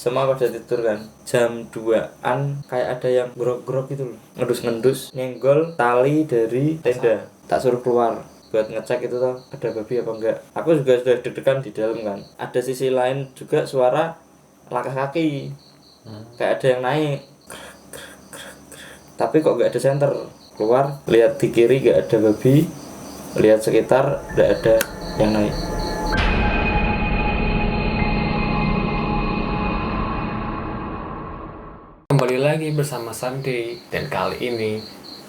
semua pada tidur kan. Jam 2-an kayak ada yang grok-grok gitu loh, ngendus-ngendus nyenggol tali dari tenda. Tak suruh keluar buat ngecek itu tuh ada babi apa enggak. Aku juga sudah deg-degan di dalam kan. Ada sisi lain juga suara langkah kaki, kayak ada yang naik, tapi kok nggak ada senter. Keluar lihat di kiri nggak ada babi, lihat sekitar nggak ada yang naik. Kembali lagi bersama Sunday, dan kali ini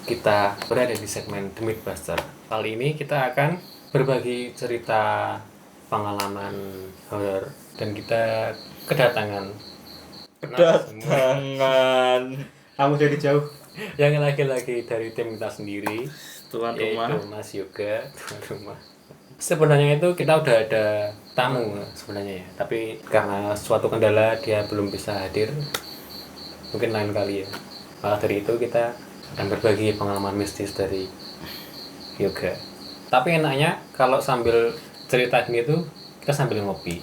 kita berada di segmen The Mythbuster. Kali ini kita akan berbagi cerita pengalaman horor, dan kita kedatangan Kamu dari jauh. yang lagi-lagi dari tim kita sendiri, Tuan rumah, yaitu Mas Yoga, tuan rumah. Sebenarnya itu kita udah ada tamu sebenarnya ya, tapi karena suatu kendala dia belum bisa hadir. Mungkin lain kali ya. Maka dari itu kita akan berbagi pengalaman mistis dari Yoga. Tapi enaknya kalau sambil cerita gini tuh kita sambil ngopi.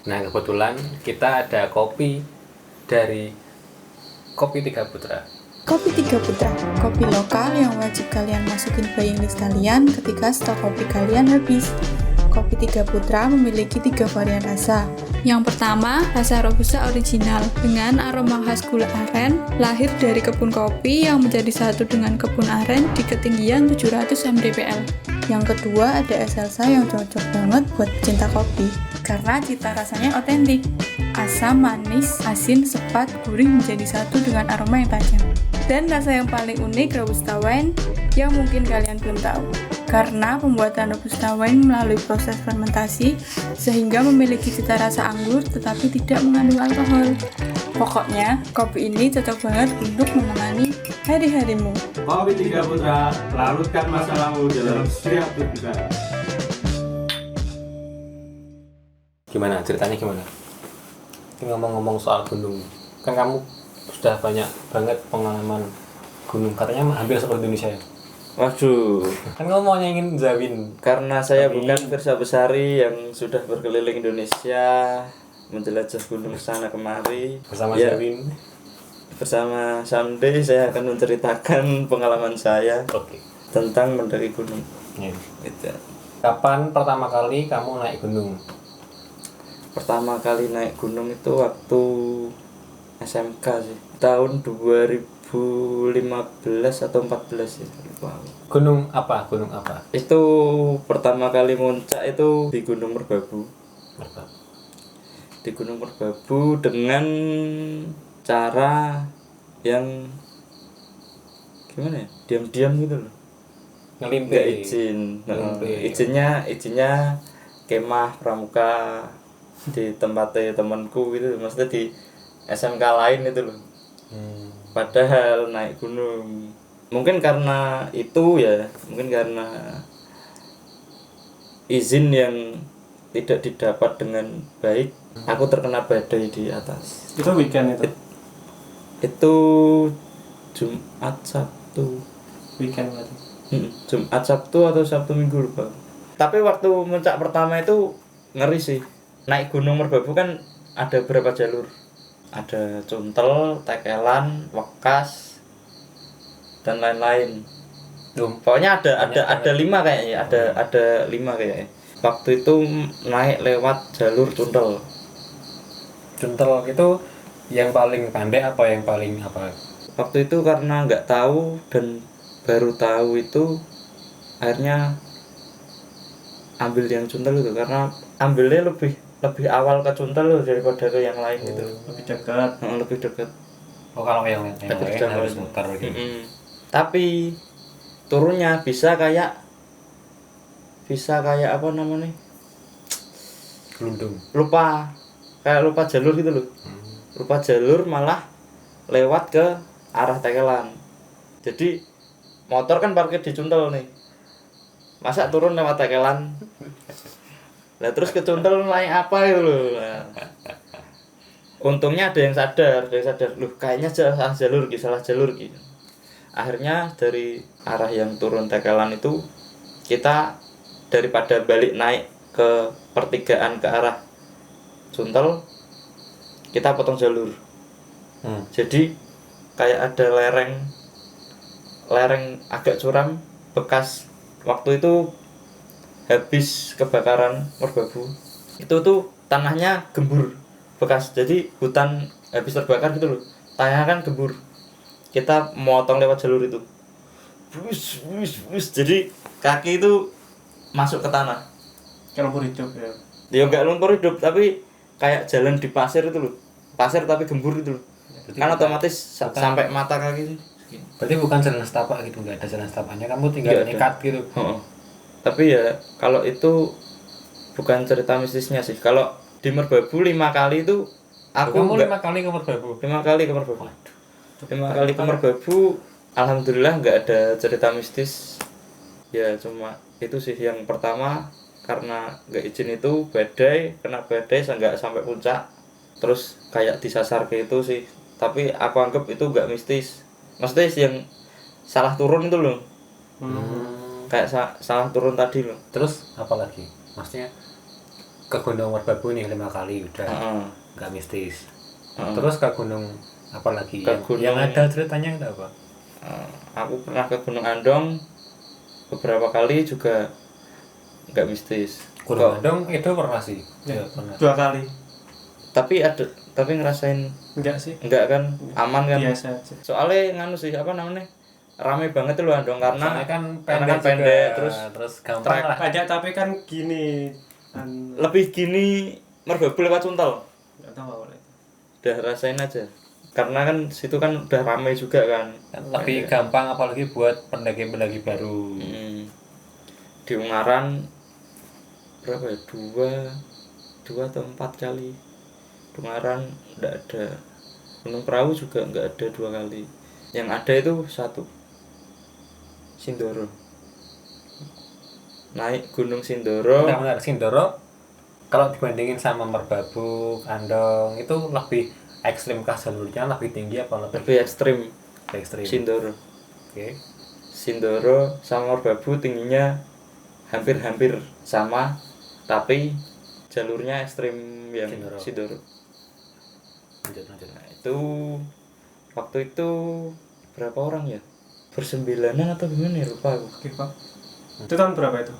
Nah kebetulan kita ada kopi dari Kopi Tiga Putra. Kopi Tiga Putra, kopi lokal yang wajib kalian masukin buying list kalian ketika stok kopi kalian habis. Kopi Tiga Putra memiliki 3 varian rasa. Yang pertama, rasa Robusta original dengan aroma khas gula aren, lahir dari kebun kopi yang menjadi satu dengan kebun aren di ketinggian 700 mdpl. Yang kedua, ada Excelsa yang cocok banget buat pecinta kopi karena cita rasanya otentik. Asam, manis, asin, sepat, gurih menjadi satu dengan aroma yang tajam. Dan rasa yang paling unik, Robusta Wine, yang mungkin kalian belum tahu. Karena pembuatan Robusta Wine melalui proses fermentasi, sehingga memiliki cita rasa anggur tetapi tidak mengandung alkohol. Pokoknya, kopi ini cocok banget untuk menemani hari-harimu. Kopi Tiga Putra, larutkan masa lalu dalam setiap pikiran. Gimana ceritanya gimana? Ini ngomong-ngomong soal gunung, kan kamu sudah banyak banget pengalaman gunung, katanya hampir seperti Indonesia ya? waduh, Kan kamu mau ingin Zawin. karena saya Tapi- bukan Firsa Besari yang sudah berkeliling Indonesia menjelajah gunung sana kemari Bersama ya, Zawin. bersama Sunday saya akan menceritakan pengalaman saya Oke. tentang mendaki gunung Ya. gitu. Kapan pertama kali kamu naik gunung? Pertama kali naik gunung itu waktu SMK sih, tahun 2015 atau 14 ya, lupa aku. Gunung apa? Gunung apa? Itu pertama kali muncak itu di Gunung Merbabu. Merbabu. Di Gunung Merbabu dengan cara yang gimana ya, diam-diam gitu loh, Ngelimpe. nggak izin. Ngelimpe. izinnya kemah pramuka di tempatnya temanku gitu, maksudnya di SMK lain itu loh. Padahal naik gunung, mungkin karena itu ya, mungkin karena izin yang tidak didapat dengan baik, aku terkena badai di atas. Itu weekend itu. Itu Jumat Sabtu. Weekend berarti. Jumat Sabtu atau Sabtu Minggu lupa. Tapi waktu muncak pertama itu ngeri sih. Naik Gunung Merbabu kan ada berapa jalur? Ada Cuntel, Tekelan, Wekas, dan lain-lain. Pokoknya ada 5 kayaknya, ada 5 kayaknya. Waktu itu naik lewat jalur Cuntel. Cuntel itu yang paling pendek apa yang paling apa? Waktu itu karena nggak tahu dan baru tahu itu, akhirnya ambil yang Cuntel itu karena ambilnya lebih awal ke Cuntel daripada ke yang lain gitu. Lebih dekat. Lebih dekat. Oh kalau yang lain Jauh. harus muter gitu. Tapi turunnya bisa kayak apa namanya? Gelundung. Lupa jalur gitu loh. Lupa jalur malah lewat ke arah Tekelan. Jadi motor kan parkir di Cuntel nih. Masa turun lewat Tekelan? Lah terus ke Cuntel naik apa itu loh. Nah. Untungnya ada yang sadar, loh kayaknya salah jalur gitu. Akhirnya dari arah yang turun Tekelan itu, kita daripada balik naik ke pertigaan ke arah Cuntel, kita potong jalur. Jadi kayak ada lereng agak curam bekas waktu itu habis kebakaran Merbabu. Itu tuh tanahnya gembur bekas, jadi hutan habis terbakar gitu loh, tanahnya kan gembur. Kita motong lewat jalur itu, jadi kaki itu masuk ke tanah. Kalau hidup ya. Dia nggak lumpur hidup, tapi kayak jalan di pasir itu loh, pasir tapi gembur itu loh. Kan otomatis sampai mata kaki. Berarti bukan jalan setapak gitu, nggak ada jalan setapaknya, kamu tinggal nekat gitu. Tapi ya kalau itu bukan cerita mistisnya sih. Kalau di Merbabu 5 kali itu aku kamu 5 kali ke Merbabu. 5 kali ke Merbabu. 5 kali ke Merbabu, alhamdulillah nggak ada cerita mistis. Ya cuma itu sih yang pertama, karena nggak izin itu kena badai nggak sampai puncak, terus kayak disasar ke itu sih. Tapi aku anggap itu nggak mistis, maksudnya yang salah turun itu loh. Kayak salah turun tadi loh. Terus apa lagi? Maksudnya ke Gunung Merbabu nih 5 kali udah nggak mistis. Terus ke gunung apa lagi? Yang ada ceritanya itu apa? Aku pernah ke Gunung Andong beberapa kali juga nggak mistis. Gunung Andong itu pernah sih. Ya, pernah. 2 kali. Tapi ngerasain Enggak sih. enggak kan, aman kan? Biasa aja. Soalnya nganu sih, apa namanya, rame banget loh Andong karena kan pendek terus gampang lah. Ada tapi kan gini lebih gini Merbabu lewat Suntal. enggak tahu awalnya. Udah rasain aja. Karena kan situ kan udah ramai juga kan. Lebih gampang apalagi buat pendaki-pendaki baru. Di Ungaran berapa ya? 2 atau 4 kali. Di Ungaran enggak ada. Gunung Perahu juga enggak ada 2 kali. Yang ada itu 1. Sindoro. Naik Gunung Sindoro. Benar Sindoro kalau dibandingin sama Merbabu, Andong itu lebih ekstrim kah jalurnya, lebih tinggi apa Lebih ekstrim. ekstrim? Sindoro. Oke. Sindoro sama Merbabu tingginya hampir sama, tapi jalurnya ekstrim yang Sindoro. Lanjut. Nah, itu waktu itu berapa orang ya? Bersembelanan atau gimana ya, lupa aku. Oke, Pak. Itu tahun berapa itu?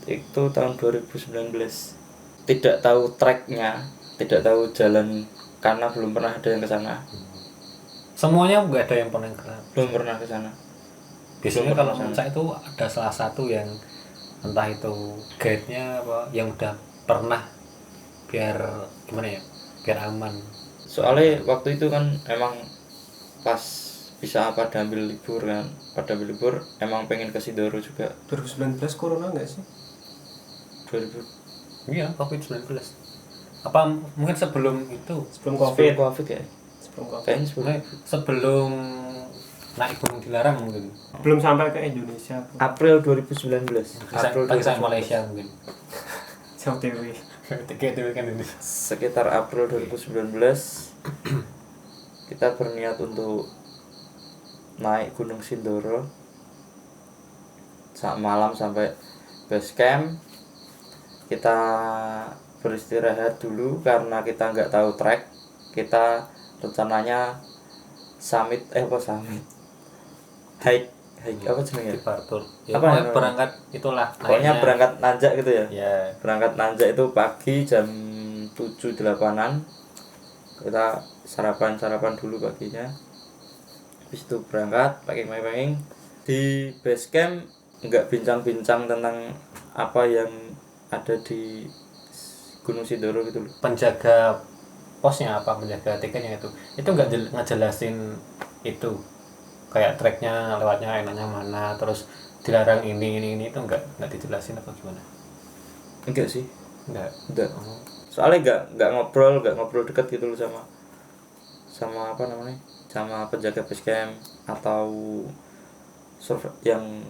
Itu tahun 2019. Tidak tahu treknya, tidak tahu jalan karena belum pernah ada yang ke sana. Semuanya nggak ada yang pernah Belum pernah ke sana. Biasanya kalau puncak itu ada salah satu yang entah itu guide-nya apa yang udah pernah, biar gimana ya, biar aman. Soalnya waktu itu kan emang pas bisa pada ambil libur kan, emang pengen ke Sindoro juga. 2019 corona enggak sih? 2000 Iya, COVID-19. Apa mungkin sebelum itu? Sebelum Covid. ya. Sebelum Covid. Kayaknya Sebelum naik gunung dilarang mungkin. Belum sampai ke Indonesia. April 2019. Pakai saya Malaysia mungkin. Jauh TV. Tiga itu kan ini. Sekitar April 2019 kita berniat untuk naik Gunung Sindoro. Malam sampai base camp. Kita beristirahat dulu karena kita nggak tahu trek. Kita rencananya hike apa jenenge? Departur. Ya, Apa apa berangkat itulah. Pokoknya berangkat nanjak gitu ya. Ya. Berangkat nanjak itu pagi jam 7-8-an. Kita sarapan dulu paginya. Habis itu berangkat packing di base camp, nggak bincang-bincang tentang apa yang ada di Gunung Sindoro gitu loh. Penjaga posnya apa, penjaga tiketnya itu nggak ngejelasin itu kayak treknya lewatnya enaknya mana, terus dilarang ini itu nggak dijelasin apa gimana? Enggak sih, Enggak. Soalnya nggak ngobrol dekat gitu loh sama apa namanya, sama penjaga base camp atau yang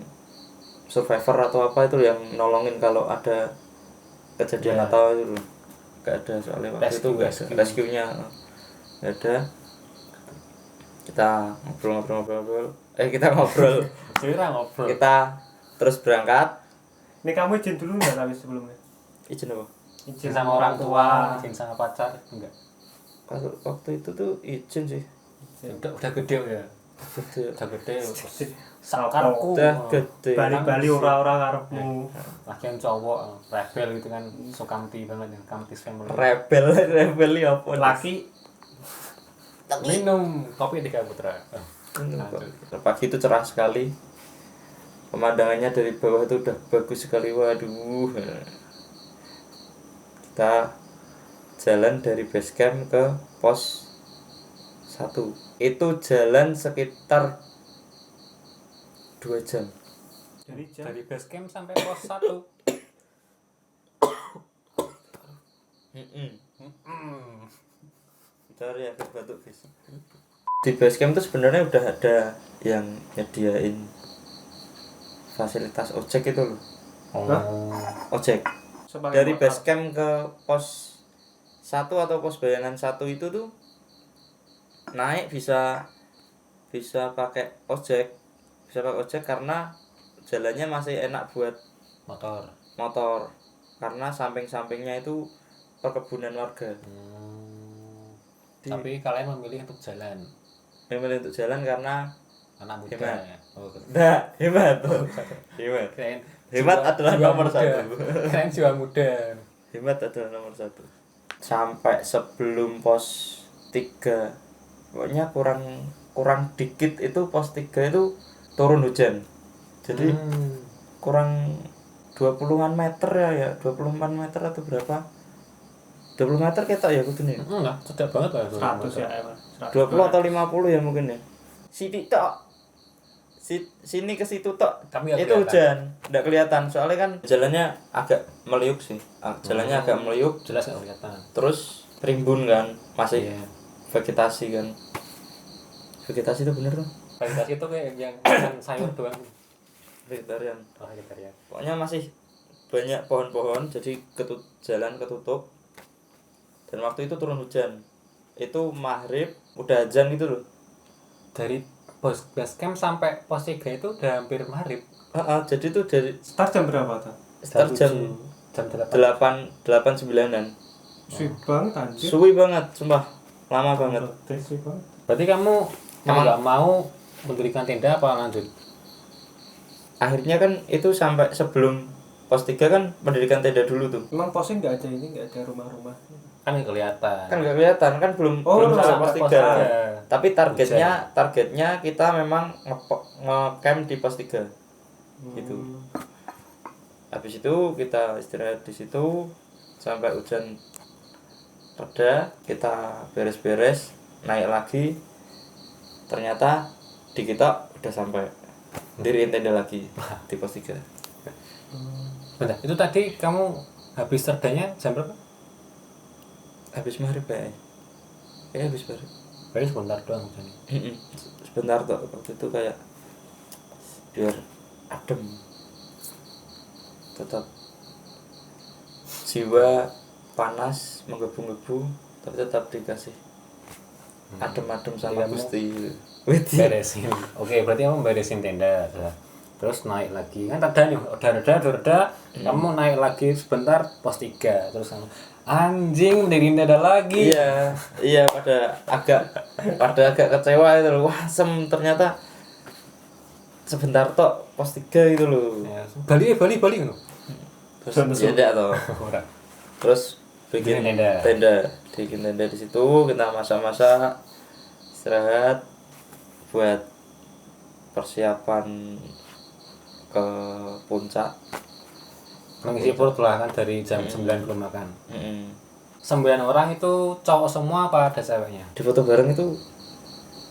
survivor atau apa itu yang nolongin kalau ada kejadian atau itu loh. Nggak ada, soalnya waktu itu nggak ada rescue-nya, nggak ada. Kita ngobrol kita terus berangkat. Ini kamu izin dulu nggak tapi sebelumnya? Izin apa? Izin sama orang tua, izin sama pacar enggak? Kalau waktu itu tuh izin sih. Udah gede ya. Gede. Udah gede. Sakarku. Sakarku. Udah gede. Bali-bali ora-ora karepmu. Lagian cowok rebel gitu kan, Sukamti banget ya, Kamtis family. Rebel ya apa? Laki Minum kopi 3 Putra. Pagi itu cerah sekali. Pemandangannya dari bawah itu udah bagus sekali. Waduh. Kita jalan dari base camp ke pos 1. Itu jalan sekitar 2 jam. Dari base camp sampai pos 1. Bentar ya, batuk guys. Di base camp tuh sebenarnya udah ada yang nyediain fasilitas ojek itu loh. Ojek. Dari base camp ke pos 1 atau pos bayangan 1 itu tuh naik bisa pakai ojek. Bisa pakai ojek karena jalannya masih enak buat motor. Karena samping-sampingnya itu perkebunan warga. Tapi kalian memilih untuk jalan. Memilih untuk jalan karena Anak muda hemat. ya. Nah, hemat. Hemat. Keren. Hemat adalah nomor muda. 1. Keren jiwa muda. Hemat adalah nomor 1. Sampai sebelum pos 3. Pokoknya kurang dikit itu pos 3 itu turun hujan. Jadi kurang 20-an meter ya, 24 meter atau berapa? 20 meter ketok ya kudune. Enggak, cedak banget lah. 100 ya emang. 20 atau 50 ya mungkin ya. Sini tok. Sini ke situ tok. Tapi nggak itu kelihatan. hujan, enggak kelihatan. Soalnya kan jalannya agak meliuk sih. Jalannya agak meliuk, Jelas nggak kelihatan. terus rimbun kan, masih Iya. vegetasi kan. Vegetasi itu bener tuh. Vegetasi itu kayak yang makan sayur doang. Vegetarian. Oh, vegetarian. Pokoknya masih banyak pohon-pohon, jadi jalan ketutup. Dan waktu itu turun hujan. Itu maghrib, udah azan gitu loh. Dari base camp sampai pos 3 itu udah hampir maghrib. Jadi tuh dari Start jam berapa tuh? start jam 8. 8-9an. Suwi banget anjir. Suwi banget, sumpah. Lama banget. Suwi banget. Berarti kamu nggak mau mendirikan tenda apa lanjut? Akhirnya kan itu sampai sebelum pos 3 kan mendirikan tenda dulu tuh. Emang posnya nggak ada ini, nggak ada rumah-rumah. Kan nggak kelihatan. Kan nggak kelihatan, kan belum sampai pos 3. Tapi targetnya kita memang nge-camp di pos 3. Gitu. Habis itu kita istirahat di situ sampai hujan reda, kita beres-beres, naik lagi. Ternyata di kita udah sampai diriin tenda lagi di pos 3. Bentar, itu tadi kamu habis terdanya jam berapa? Habis maghrib ya. Habis maghrib. Kayaknya sebentar doang hujannya. Sebentar tuh, waktu itu kayak biar adem. Tetap jiwa panas menggebu-gebu, tapi tetap dikasih adem-adem sama Jadi kamu Gusti. Beresin. Oke, berarti kamu beresin tenda. Terus naik lagi. Kan tadi nih, udah reda, kamu naik lagi sebentar pos 3. Terus kamu anjing mendiriin tenda lagi. Iya, pada agak kecewa itu loh. Wah, ternyata sebentar tok pos 3 itu loh. Ya, Bali kan. Terus ya enggak toh. Ora. Terus bikin tenda di situ, kita masak-masak, istirahat buat persiapan ke puncak. Mengisi perut lah kan dari jam 9 belum makan. 9 orang itu cowok semua apa ada ceweknya? Di foto bareng itu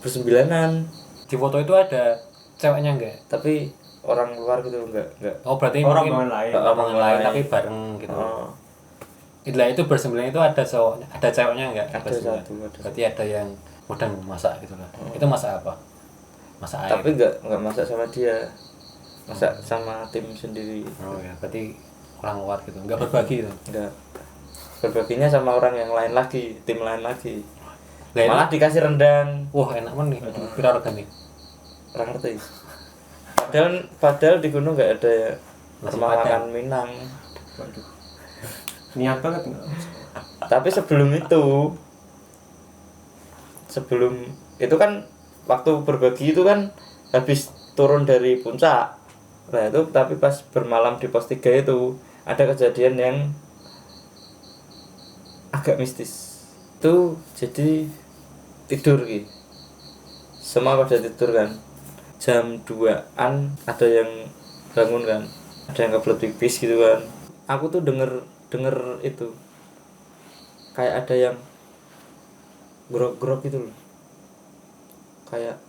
bersembelanan. Di foto itu ada ceweknya enggak? Tapi orang luar gitu enggak. Oh, berarti Orang mungkin lain. orang lain tapi bareng gitu. Oh, Itulah itu bersembelian itu ada cowoknya, ada ceweknya enggak? ada Bersembelian. satu, ada. Berarti ada yang udah masak gitu lah. Itu masak apa? Masak air. Tapi enggak masak sama dia. Masak sama tim sendiri. Oh ya, berarti orang luar gitu. Enggak berbagi gitu. Enggak. Berbaginya sama orang yang lain lagi, tim lain lagi. Lah, Malah dikasih rendang. wah, enak banget nih. Pira regane? Ora ngerti. Padahal di gunung enggak ada ya Nasi rumah Padang. makan Minang. Waduh. Niat banget nggak? Tapi sebelum itu sebelum itu kan waktu berbagi itu kan habis turun dari puncak. Nah itu tapi pas bermalam di pos 3 itu ada kejadian yang agak mistis. Itu jadi tidur gitu. Semua pada tidur kan. Jam 2-an ada yang bangun kan. Ada yang kebelet pipis gitu kan. Aku tuh denger itu. Kayak ada yang grok-grok gitu loh. Kayak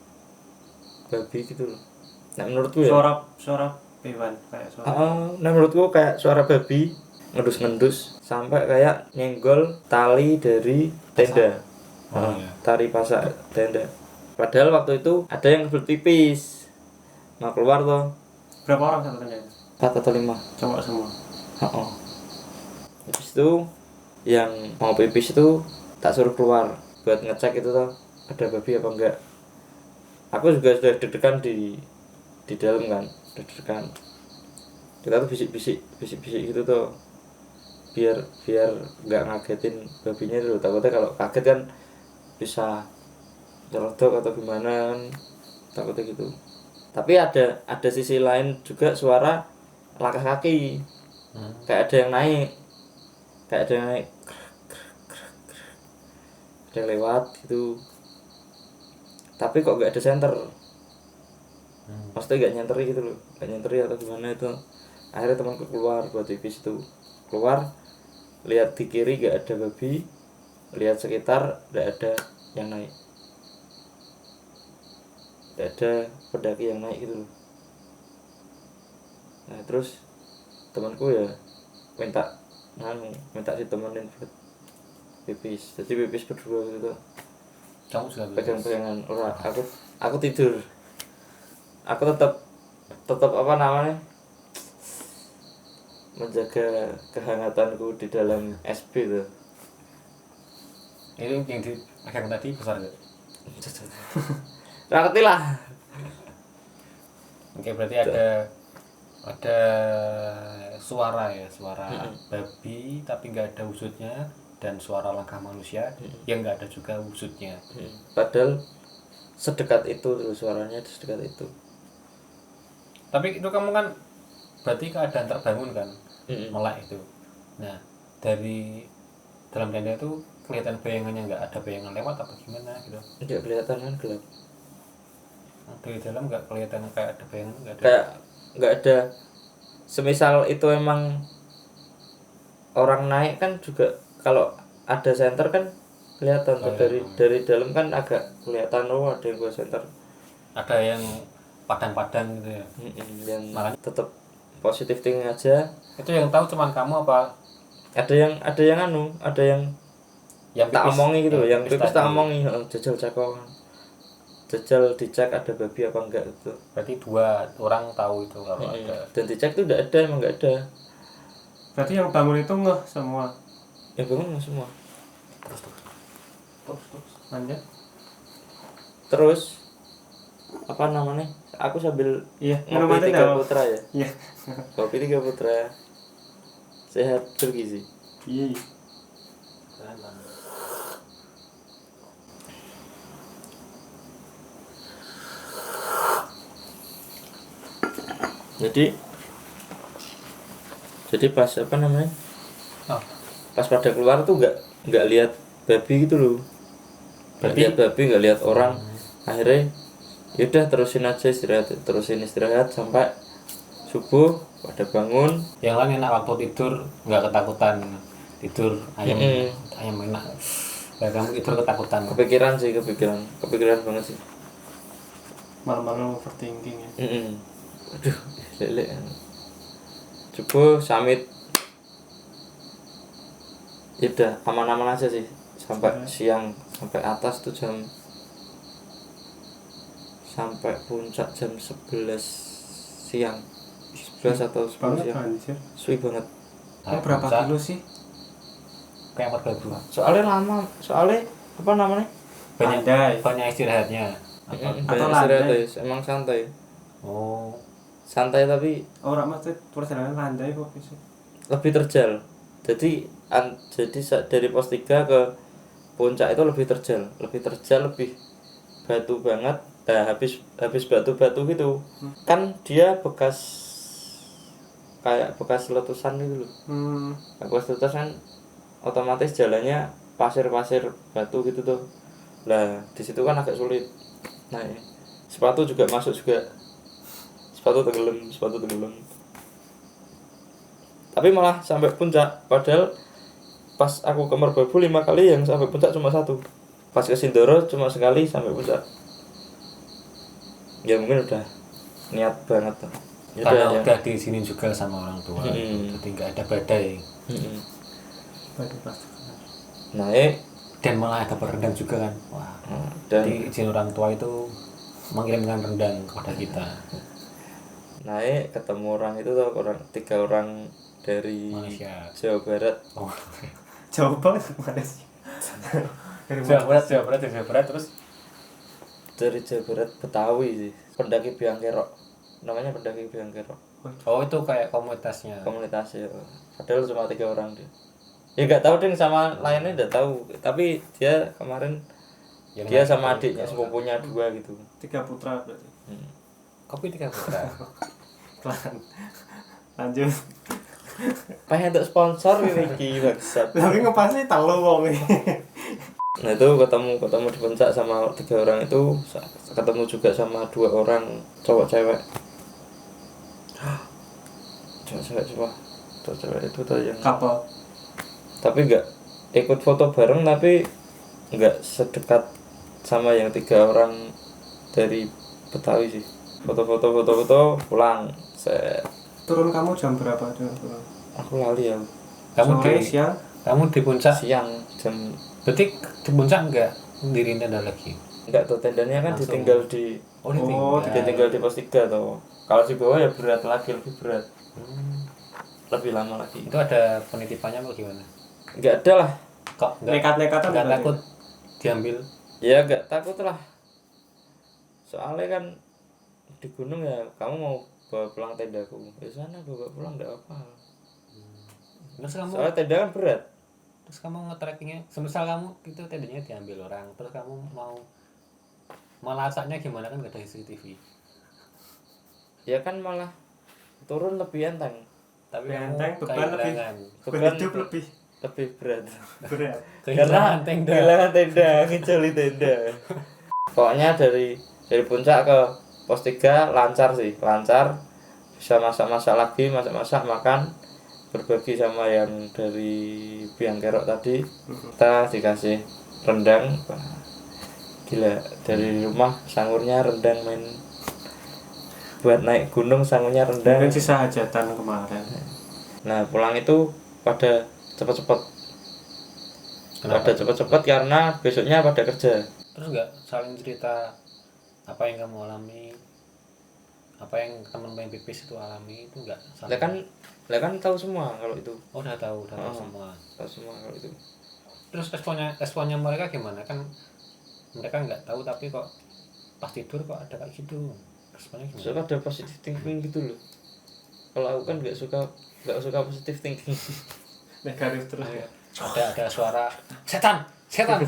babi gitu loh. Nah menurutku ya suara hewan kayak suara. Nah menurutku kayak suara babi ngendus-ngendus sampai kayak nyenggol tali dari tenda. Iya. Tali pasak tenda. Padahal waktu itu ada yang berpipis mau keluar tuh. Berapa orang satu tenda? 4 atau 5. Cowok semua. Habis itu yang mau pipis itu tak suruh keluar buat ngecek itu tuh ada babi apa enggak. Aku juga sudah deg-degan di dalam kan, deg-degan. Kita tuh bisik-bisik gitu tuh. Biar enggak ngagetin babinya dulu. Takutnya kalau kaget kan bisa nyelodok atau gimana kan. Takutnya gitu. Tapi ada sisi lain juga suara langkah kaki. Kayak ada yang naik. Ada yang lewat gitu. Tapi kok gak ada senter. Maksudnya gak nyenteri gitu loh. Gak nyenteri atau gimana itu. Akhirnya temanku keluar buat pipis itu. Keluar, lihat di kiri gak ada babi. Lihat sekitar gak ada yang naik. Gak ada pendaki yang naik gitu loh. Nah terus temanku ya minta ditemenin buat pipis. Jadi pipis berdua gitu. Kamu juga Pegang-pegangan ora, aku tidur. Aku tetap apa namanya? Menjaga kehangatanku di dalam SB tuh. Itu yang dipegang tadi besar gak? Ngerti lah. Oke, berarti ada suara babi tapi nggak ada wujudnya, dan suara langkah manusia yang nggak ada juga wujudnya. Padahal sedekat itu tuh suaranya, sedekat itu. Tapi itu kamu kan berarti keadaan terbangun kan, melek itu. Nah dari dalam tenda itu kelihatan bayangannya, nggak ada bayangan lewat apa gimana gitu? Nggak kelihatan kan, gelap. Dari dalam nggak kelihatan kayak ada bayangan, nggak ada. Kayak nggak ada. Semisal itu emang orang naik kan juga kalau ada senter kan kelihatan tuh dari dalam kan agak kelihatan ada yang gua senter. Ada yang padang-padang gitu ya. Yang tetap positif thinking aja. Itu yang tahu cuman kamu apa? Ada yang tak omongi gitu, yang pipis tak omongi, jajal cekok. Jajal dicek ada babi apa enggak itu. Berarti 2 orang tahu itu kalau ada. Dan dicek tuh enggak ada, emang enggak ada. Berarti yang bangun itu ngeh semua. Yang bangun semua. Terus lanjut. Terus apa namanya? Aku sambil ngopi 3 putra ya. Iya. Kopi 3 putra. Sehat bergizi. Iya. Jadi pas apa namanya? Oh. Pas pada keluar tuh nggak lihat babi gitu loh. Nggak lihat babi, nggak lihat orang. Akhirnya yaudah terusin istirahat sampai subuh pada bangun. Yang lain enak waktu tidur nggak ketakutan, tidur ayam enak. Nah, kamu tidur ketakutan. Kepikiran banget sih. Malam-malam overthinking ya. Aduh, lele. Subuh samit. Ya udah aman-aman aja sih sampai siang, sampai atas tuh sampai puncak jam 11 siang. 11 atau 10 siang. Suwi banget. Berapa kilo sih? Kayak merbabu. Soalnya lama, apa namanya? Banyak istirahatnya. Banyak istirahat, emang santai. Oh. Santai tapi orang maksud perjalanan landai kok sih. lebih terjal. Jadi dari pos 3 ke puncak itu lebih terjal lebih batu banget. Nah habis batu-batu gitu kan dia kayak bekas letusan gitu loh. Bekas letusan otomatis jalannya pasir-pasir batu gitu tuh. Lah di situ kan agak sulit. Nah sepatu juga masuk juga, sepatu tenggelam. Tapi malah sampai puncak, padahal pas aku ke Merbabu 5 kali yang sampai puncak cuma 1. Pas ke Sindoro cuma sekali sampai puncak. Ya mungkin udah niat banget tuh. Karena udah di sini juga sama orang tua, jadi nggak ada badai. Badai pasti. Naik Dan malah ada berendang juga kan. Wah. dan Jadi izin orang tua itu mengirimkan rendang kepada kita. naik ketemu orang itu tuh 3 orang dari Malaysia. Jawa Barat. Oh. Jauh banget mana sih? Jawa Barat terus Dari Jawa Barat Betawi sih, pendaki Biang Kerok, namanya pendaki Biang Kerok. oh itu kayak komunitasnya. Komunitas ya, padahal cuma 3 orang dia. Ya nggak tahu deh sama lainnya udah tahu, tapi dia kemarin Yang dia naik sama itu adiknya tiga sepupunya 2 gitu. 3 putra berarti. Kopi 3 putra. Pelan. Lanjut. Pengen untuk sponsor ini bangsat. Lagi ngepasnya telo wong iki. Nah itu ketemu di puncak sama 3 orang itu, ketemu juga sama 2 orang cowok cewek itu tuh yang Couple. tapi nggak ikut foto bareng, tapi nggak sedekat sama yang 3 orang dari Betawi sih. Foto pulang. Turun kamu jam berapa tuh? Aku lali ya. Sore, siang? Kamu di puncak. Siang jam. Berarti di puncak enggak mendiriin tenda lagi. Enggak tuh, tendanya kan Langsung. ditinggal di ditinggal di pos 3 tuh. Kalau di bawah ya berat lagi, lebih berat. Lebih lama lagi. Itu ada penitipannya apa gimana? Enggak ada lah. Kok enggak Nekat-nekatan enggak berarti? takut diambil? Ya enggak takut lah. Soalnya kan di gunung ya, kamu mau bawa pulang tendaku, di sana bawa pulang enggak apa. Terus kamu Soalnya tenda kan berat. terus kamu nge-trackingnya, semisal kamu itu tendanya diambil orang, terus kamu mau melacaknya gimana, kan gak ada CCTV. Ya kan malah turun lebih enteng. Tapi Enteng, kamu beban lebih. kehilangan Berhidup lebih berat. berat. kehilangan tenda. Kehilangan tenda, ngejoli tenda. Pokoknya dari puncak ke pos 3 lancar sih, lancar. Bisa masak lagi, makan, berbagi sama yang dari Biang Kerok tadi. Kita dikasih rendang. Wah, gila, dari rumah sangurnya rendang, main buat naik gunung sangurnya rendang. Mungkin sisa hajatan kemarin. Nah pulang itu pada cepet-cepet. Kenapa? Pada cepet-cepet karena besoknya pada kerja. Terus enggak saling cerita apa yang kamu alami, apa yang teman main pipis itu alami, itu enggak saling. Lah kan tahu semua kalau itu. Oh, udah tahu semua. Tahu semua kalau itu. Terus responnya mereka gimana? Kan mereka nggak tahu, tapi kok pas tidur kok ada kayak gitu. Responnya gimana? Soalnya ada positive thinking gitu loh. Kalau aku kan nggak suka positive thinking. Negatif terus ya. Ada suara setan. Suara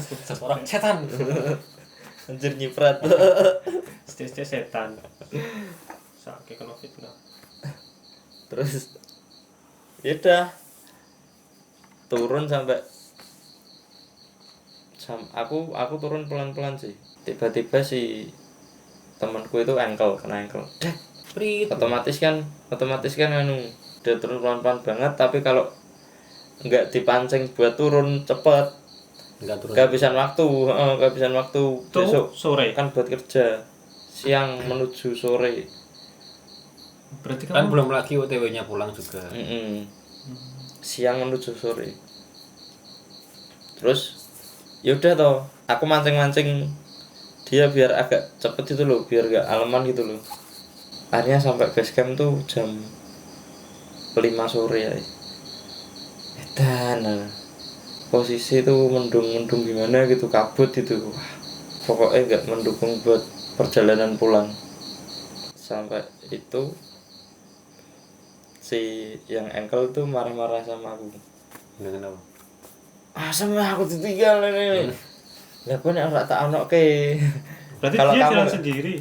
setan. Anjir nyiprat. Stage setan. Sakit kena fitnah. Terus ya udah turun sampai aku turun pelan-pelan sih. Tiba-tiba si temanku itu kena ankle. Prit. Otomatis kan dia turun pelan-pelan banget, tapi kalau nggak dipancing buat turun cepet Nggak turun. kehabisan waktu besok sore. kan buat kerja siang menuju sore. Berarti Kan kamu belum lagi OTW-nya pulang juga. Siang menuju sore. Terus yaudah toh aku mancing dia biar agak cepet itu loh, biar gak aleman gitu loh. Akhirnya sampai base camp tuh jam 5 sore ya. Dan posisi tuh mendung gimana gitu, kabut gitu. Wah, pokoknya gak mendukung buat perjalanan pulang. Sampai itu si yang ankle tuh marah-marah sama aku. Dengan apa? asem aku ditinggal ini. Lah kok nek ora tak onoke. Berarti Kalau dia kamu jalan nggak- sendiri.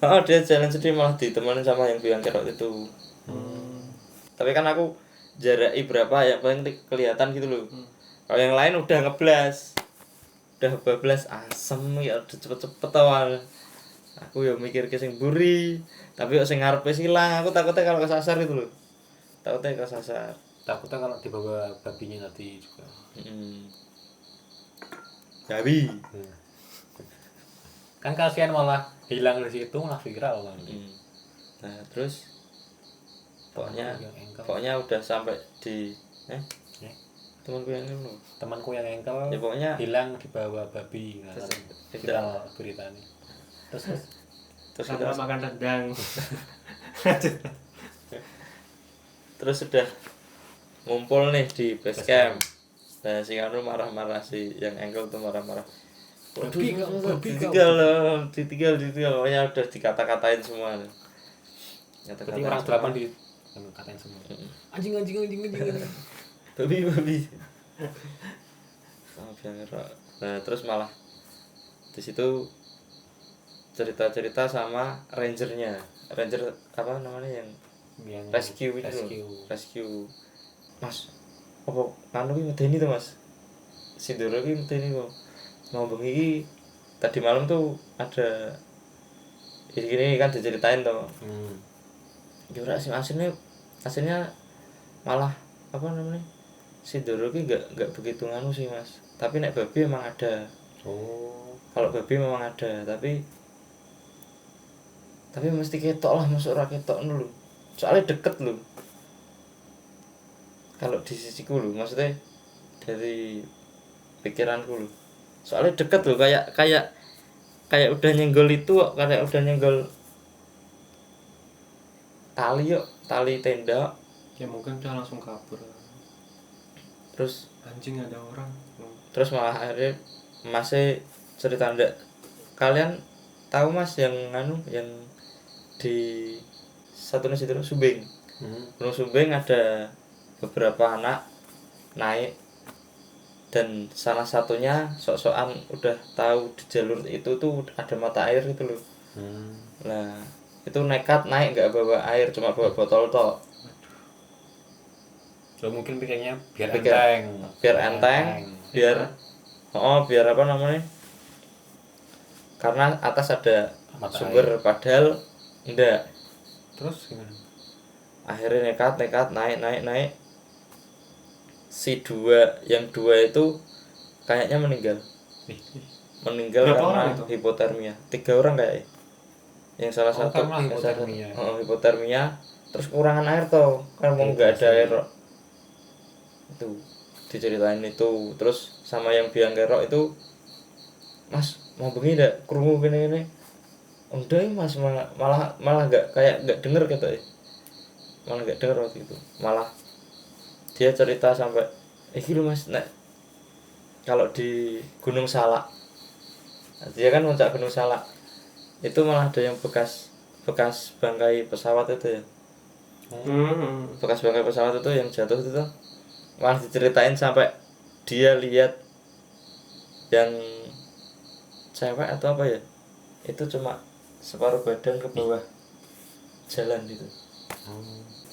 Oh, dia jalan sendiri malah ditemenin sama yang biang kerok itu. Tapi kan aku jaraki berapa yang paling kelihatan gitu loh. Kalau yang lain udah ngeblas. Udah bablas asem ya udah cepet-cepet awal. Aku ya mikir ke sing buri, tapi kok sing ngarepe silang, aku takutnya kalau kesasar gitu loh. Takutnya kesasar. Takutnya kalau dibawa babinya nanti juga. Babi. Kan kasihan malah hilang di situ malah viral kan. Nah, terus pokoknya Yang engkel. pokoknya udah sampai di Ya. temanku yang itu Temanku yang engkel ya pokoknya hilang dibawa babi nah, Terus- kan viral beritanya. Terus terus Sama udah makan rendang. terus sudah ngumpul nih di base camp. Nah, si Anu marah-marah, si yang engkel tuh marah-marah. Babi kau, babi kau. ditinggal, pokoknya udah dikata-katain semua. berarti orang delapan di katain semua. Anjing. Babi. Sama biang kerok. Nah, terus malah di situ cerita-cerita sama rangernya. Ranger apa namanya yang rescue itu loh. Rescue. Mas, apa nganu ki medeni to, Mas? Sindoro ki medeni kok. Mau bengi iki tadi malam tuh ada ini kan diceritain toh. Ya ora sing aslinya malah apa namanya? Sindoro ki enggak begitu nganu sih, Mas. Tapi nek babi emang ada. Oh, Kalau babi memang ada, tapi mesti ketok lah, masuk ora ketok dulu. Soalnya deket lho. Kalau di sisiku lho, maksudnya dari pikiranku lho. Soalnya deket lho, kayak udah nyenggol itu, kayak udah nyenggol tali tenda. Ya mungkin dia langsung kabur. Terus Anjing ada orang. malah akhirnya masih cerita ndak. Kalian tahu Mas yang anu yang di satu nasi itu Sumbing. Gunung Sumbing ada beberapa anak naik dan salah satunya sok-sokan udah tahu di jalur itu tuh ada mata air gitu loh. Nah, itu nekat naik nggak bawa air, cuma bawa botol tok. so mungkin pikirnya biar Pikir- enteng. biar apa namanya? Karena atas ada Mata sumber padahal enggak. Terus gimana? Akhirnya nekat naik. Si yang dua itu kayaknya meninggal Berapa karena orang itu? hipotermia. 3 orang kayaknya. Yang salah Oh, satu karena hipotermia. hipotermia terus kekurangan air toh kan mau nggak ada air itu diceritain itu. Terus sama yang biang kerok itu, Mas mau begini ndak krungu gini udah ya Mas, malah nggak denger kata malah nggak denger waktu itu. Malah dia cerita sampai gitu Mas, nek kalau di Gunung Salak, dia kan puncak Gunung Salak itu malah ada yang bekas bangkai pesawat itu ya. Bekas bangkai pesawat itu yang jatuh itu tuh malah diceritain sampai dia lihat yang cewek atau apa ya, itu cuma separuh badan ke bawah jalan gitu.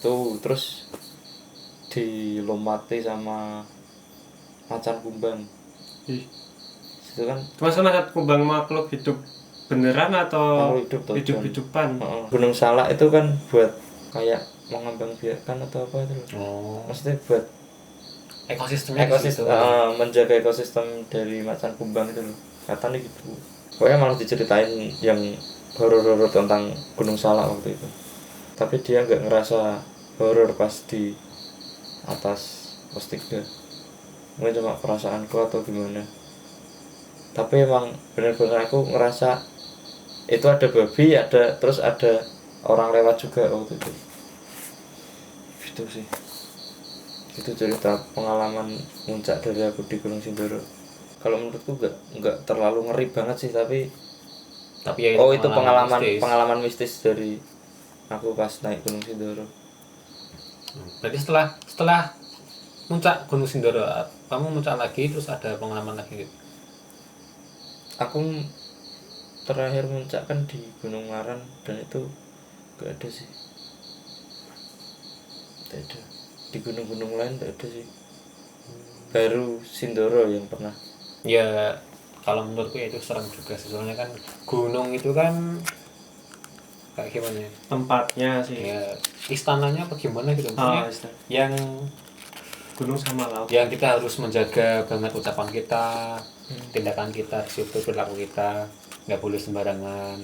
Tuh terus dilomati sama macan kumbang. Ih. Itu kan Mas macan kumbang makhluk hidup beneran atau makhluk hidup tuh, hidup-hidupan? Gunung Salak itu kan buat kayak mengembang biakan atau apa itu loh. Oh, Maksudnya buat ekosistemnya ekosistem, menjaga ekosistem dari macan kumbang itu loh. Katanya gitu. Pokoknya malah diceritain yang horor-horor tentang Gunung Salak waktu itu. Tapi dia nggak ngerasa horor pas di atas pos 3. Mungkin cuma perasaanku atau gimana. Tapi emang bener-bener aku ngerasa itu ada babi, terus ada orang lewat juga waktu itu. Gitu sih. Itu cerita pengalaman puncak dari aku di Gunung Sindoro. Kalau menurutku enggak terlalu ngeri banget sih, tapi ya itu mistis. pengalaman mistis dari aku pas naik Gunung Sindoro. Berarti setelah muncak Gunung Sindoro, kamu muncak lagi terus ada pengalaman lagi gitu? Aku terakhir muncak kan di Gunung Maran dan itu gak ada sih. Gak ada. Di gunung-gunung lain gak ada sih. Baru Sindoro yang pernah. Ya kalau menurutku ya itu serem juga sih, soalnya kan gunung itu kan kayak gimana ya? Tempatnya sih. Ya istananya apa gimana gitu, Oh, maksudnya istilah. yang Gunung sama laut. kita harus menjaga banget ucapan kita, tindakan kita di situ, perilaku kita nggak boleh sembarangan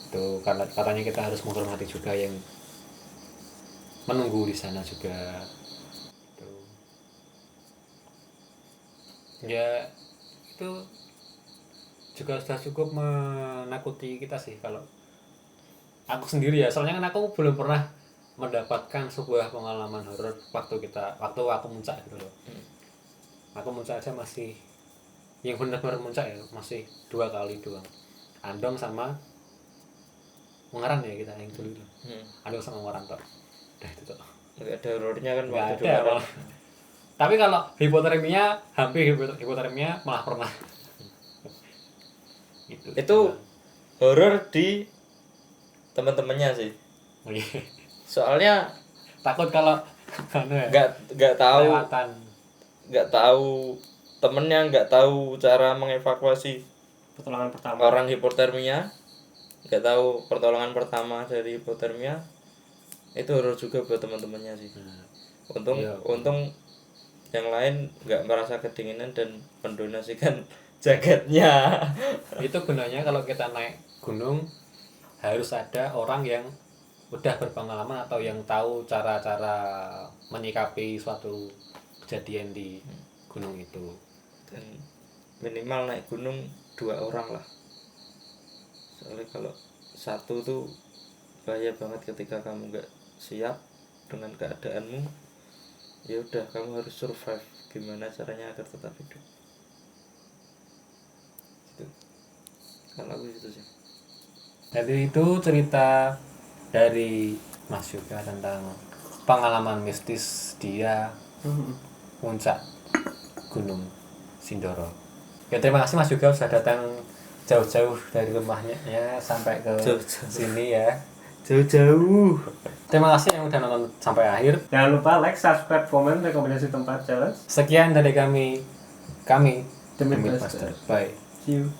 itu, karena katanya kita harus menghormati juga yang menunggu di sana juga itu. Ya itu juga sudah cukup menakuti kita sih kalau aku sendiri ya, soalnya kan aku belum pernah mendapatkan sebuah pengalaman horor waktu aku muncak gitu loh. Aku muncak aja masih yang benar-benar muncak ya masih 2 kali doang, Andong sama Ungaran ya kita yang dulu. Andong sama Ungaran toh, udah itu toh. Gak ada horornya kan Nggak waktu ada di Maran. malah. Tapi kalau hipotermia, hampir hipotermia malah pernah. Itu horor di teman-temannya sih. Oh iya. Soalnya Takut kalau anu ya, nggak tahu kelewatan. temennya nggak tahu cara mengevakuasi Pertolongan pertama. orang hipotermia, nggak tahu pertolongan pertama dari hipotermia. Itu horor juga buat teman-temannya sih. Untung Iya. untung yang lain nggak merasa kedinginan dan mendonasikan jaketnya. Itu gunanya kalau kita naik gunung harus ada orang yang udah berpengalaman atau yang tahu cara-cara menyikapi suatu kejadian di gunung itu. Dan minimal naik gunung 2 orang lah. Soalnya kalau satu tuh bahaya banget ketika kamu nggak siap dengan keadaanmu. Ya udah, kamu harus survive. Gimana caranya agar tetap hidup. Gitu. Kalau aku gitu sih. Jadi itu cerita dari Mas Yuka tentang pengalaman mistis dia puncak Gunung Sindoro. Ya terima kasih Mas Yuka sudah datang jauh-jauh dari rumahnya ya sampai ke Jauh-jauh. sini ya. Jauh-jauh. Terima kasih yang udah nonton sampai akhir. Jangan lupa like, subscribe, komen, rekomendasi tempat challenge. Sekian dari kami The The Mythbusters. Mythbusters. Bye. See you.